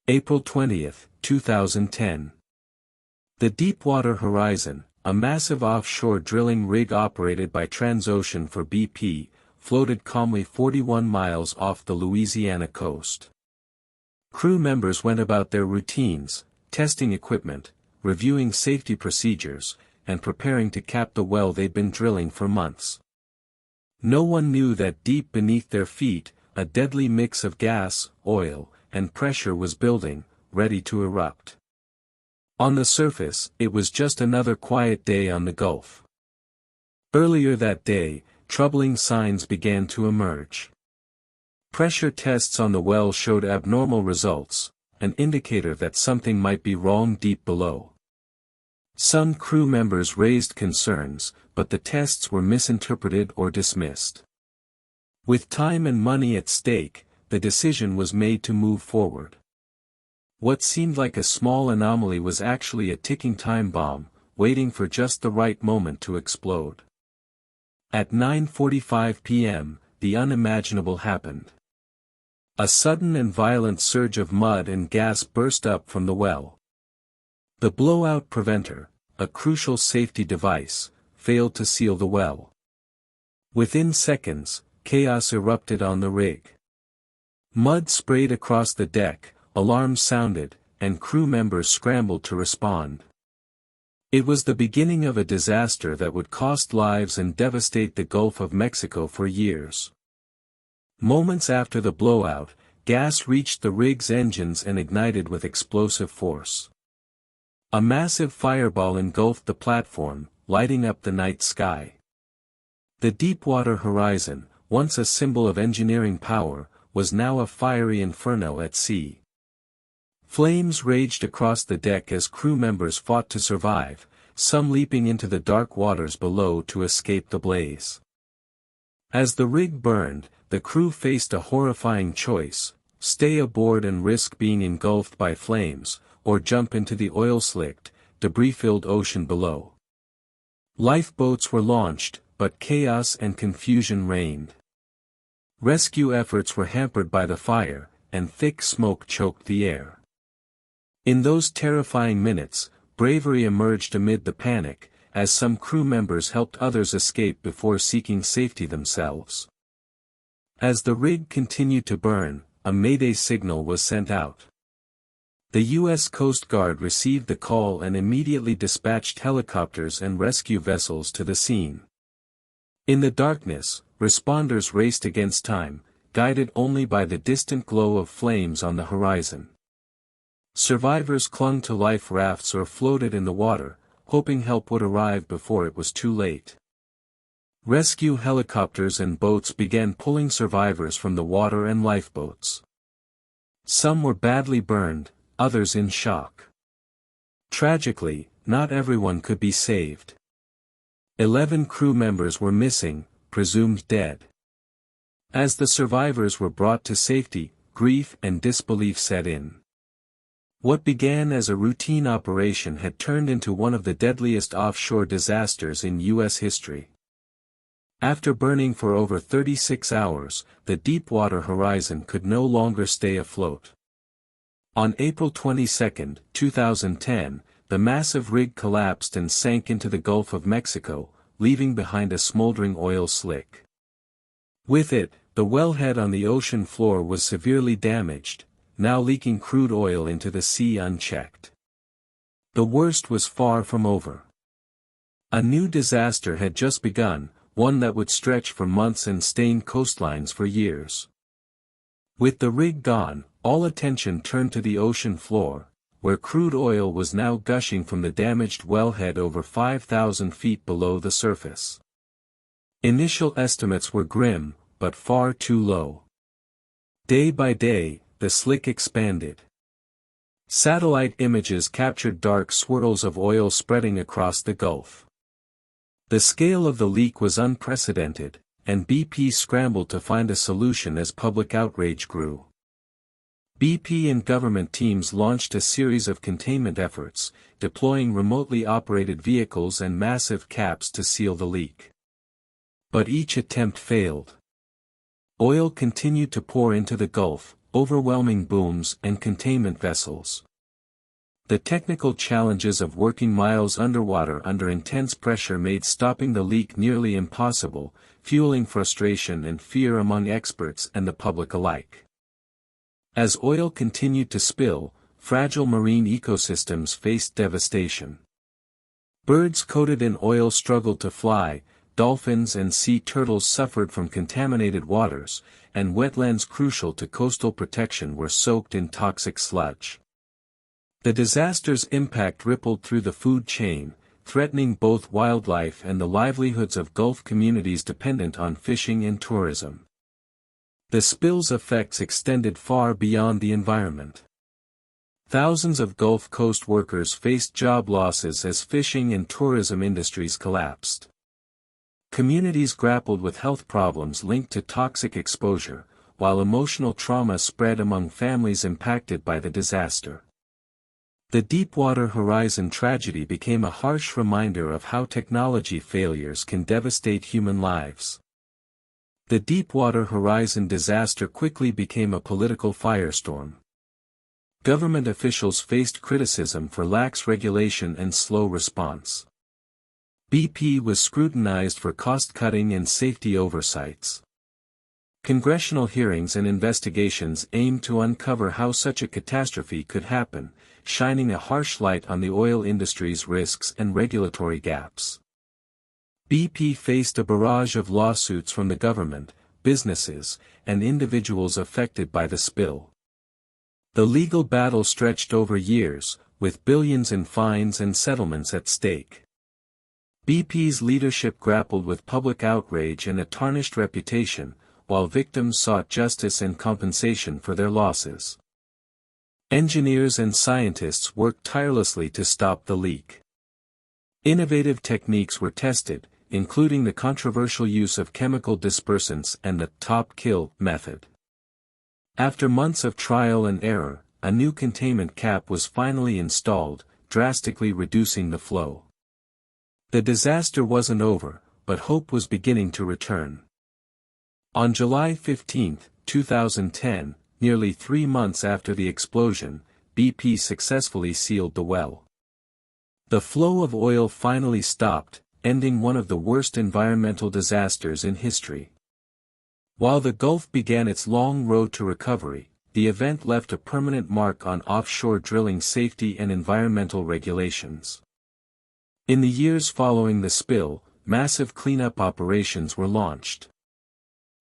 April 20, 2010. The Deepwater Horizon, a massive offshore drilling rig operated by Transocean for BP, floated calmly 41 miles off the Louisiana coast. Crew members went about their routines, testing equipment, reviewing safety procedures, and preparing to cap the well they'd been drilling for months. No one knew that deep beneath their feet, a deadly mix of gas, oil, and pressure was building, ready to erupt. On the surface, it was just another quiet day on the Gulf. Earlier that day, troubling signs began to emerge. Pressure tests on the well showed abnormal results, an indicator that something might be wrong deep below. Some crew members raised concerns, but the tests were misinterpreted or dismissed. With time and money at stake, the decision was made to move forward. What seemed like a small anomaly was actually a ticking time bomb, waiting for just the right moment to explode. At 9:45 p.m., the unimaginable happened. A sudden and violent surge of mud and gas burst up from the well. The blowout preventer, a crucial safety device, failed to seal the well. Within seconds, chaos erupted on the rig. Mud sprayed across the deck, alarms sounded, and crew members scrambled to respond. It was the beginning of a disaster that would cost lives and devastate the Gulf of Mexico for years. Moments after the blowout, gas reached the rig's engines and ignited with explosive force. A massive fireball engulfed the platform, lighting up the night sky. The Deepwater Horizon, once a symbol of engineering power, was now a fiery inferno at sea. Flames raged across the deck as crew members fought to survive, some leaping into the dark waters below to escape the blaze. As the rig burned, the crew faced a horrifying choice: stay aboard and risk being engulfed by flames, or jump into the oil-slicked, debris-filled ocean below. Lifeboats were launched, but chaos and confusion reigned. Rescue efforts were hampered by the fire, and thick smoke choked the air. In those terrifying minutes, bravery emerged amid the panic, as some crew members helped others escape before seeking safety themselves. As the rig continued to burn, a mayday signal was sent out. The U.S. Coast Guard received the call and immediately dispatched helicopters and rescue vessels to the scene. In the darkness, responders raced against time, guided only by the distant glow of flames on the horizon. Survivors clung to life rafts or floated in the water, hoping help would arrive before it was too late. Rescue helicopters and boats began pulling survivors from the water and lifeboats. Some were badly burned, others in shock. Tragically, not everyone could be saved. 11 crew members were missing, presumed dead. As the survivors were brought to safety, grief and disbelief set in. What began as a routine operation had turned into one of the deadliest offshore disasters in U.S. history. After burning for over 36 hours, the Deepwater Horizon could no longer stay afloat. On April 22, 2010, the massive rig collapsed and sank into the Gulf of Mexico, leaving behind a smoldering oil slick. With it, the wellhead on the ocean floor was severely damaged, now leaking crude oil into the sea unchecked. The worst was far from over. A new disaster had just begun, one that would stretch for months and stain coastlines for years. With the rig gone, all attention turned to the ocean floor, where crude oil was now gushing from the damaged wellhead over 5,000 feet below the surface. Initial estimates were grim, but far too low. Day by day, the slick expanded. Satellite images captured dark swirls of oil spreading across the Gulf. The scale of the leak was unprecedented, and BP scrambled to find a solution as public outrage grew. BP and government teams launched a series of containment efforts, deploying remotely operated vehicles and massive caps to seal the leak. But each attempt failed. Oil continued to pour into the Gulf, overwhelming booms and containment vessels. The technical challenges of working miles underwater under intense pressure made stopping the leak nearly impossible, fueling frustration and fear among experts and the public alike. As oil continued to spill, fragile marine ecosystems faced devastation. Birds coated in oil struggled to fly, dolphins and sea turtles suffered from contaminated waters, and wetlands crucial to coastal protection were soaked in toxic sludge. The disaster's impact rippled through the food chain, threatening both wildlife and the livelihoods of Gulf communities dependent on fishing and tourism. The spill's effects extended far beyond the environment. Thousands of Gulf Coast workers faced job losses as fishing and tourism industries collapsed. Communities grappled with health problems linked to toxic exposure, while emotional trauma spread among families impacted by the disaster. The Deepwater Horizon tragedy became a harsh reminder of how technology failures can devastate human lives. The Deepwater Horizon disaster quickly became a political firestorm. Government officials faced criticism for lax regulation and slow response. BP was scrutinized for cost-cutting and safety oversights. Congressional hearings and investigations aimed to uncover how such a catastrophe could happen, shining a harsh light on the oil industry's risks and regulatory gaps. BP faced a barrage of lawsuits from the government, businesses, and individuals affected by the spill. The legal battle stretched over years, with billions in fines and settlements at stake. BP's leadership grappled with public outrage and a tarnished reputation, while victims sought justice and compensation for their losses. Engineers and scientists worked tirelessly to stop the leak. Innovative techniques were tested, including the controversial use of chemical dispersants and the top kill method. After months of trial and error, a new containment cap was finally installed, drastically reducing the flow. The disaster wasn't over, but hope was beginning to return. On July 15, 2010, nearly 3 months after the explosion, BP successfully sealed the well. The flow of oil finally stopped, ending one of the worst environmental disasters in history. While the Gulf began its long road to recovery, the event left a permanent mark on offshore drilling safety and environmental regulations. In the years following the spill, massive cleanup operations were launched.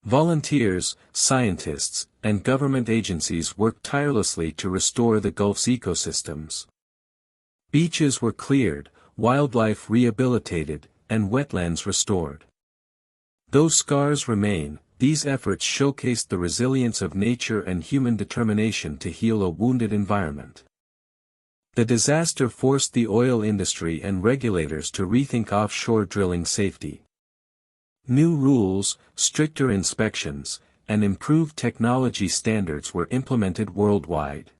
Volunteers, scientists, and government agencies worked tirelessly to restore the Gulf's ecosystems. Beaches were cleared, wildlife rehabilitated, and wetlands restored. Though scars remain, these efforts showcased the resilience of nature and human determination to heal a wounded environment. The disaster forced the oil industry and regulators to rethink offshore drilling safety. New rules, stricter inspections, and improved technology standards were implemented worldwide.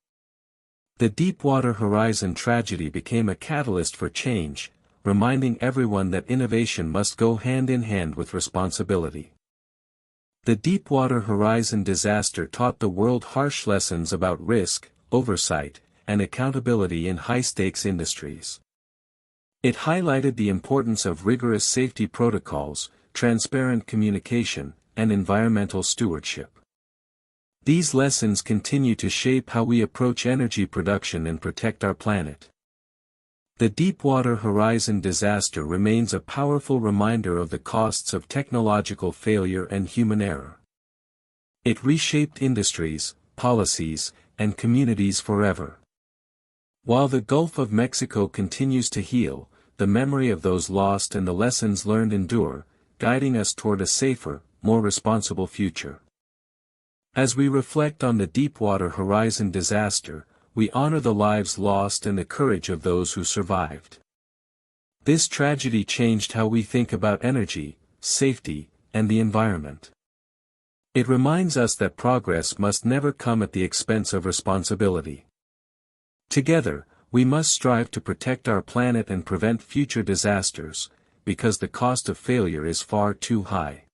The Deepwater Horizon tragedy became a catalyst for change, reminding everyone that innovation must go hand in hand with responsibility. The Deepwater Horizon disaster taught the world harsh lessons about risk, oversight, and accountability in high-stakes industries. It highlighted the importance of rigorous safety protocols, transparent communication, and environmental stewardship. These lessons continue to shape how we approach energy production and protect our planet. The Deepwater Horizon disaster remains a powerful reminder of the costs of technological failure and human error. It reshaped industries, policies, and communities forever. While the Gulf of Mexico continues to heal, the memory of those lost and the lessons learned endure, guiding us toward a safer, more responsible future. As we reflect on the Deepwater Horizon disaster, we honor the lives lost and the courage of those who survived. This tragedy changed how we think about energy, safety, and the environment. It reminds us that progress must never come at the expense of responsibility. Together, we must strive to protect our planet and prevent future disasters, because the cost of failure is far too high.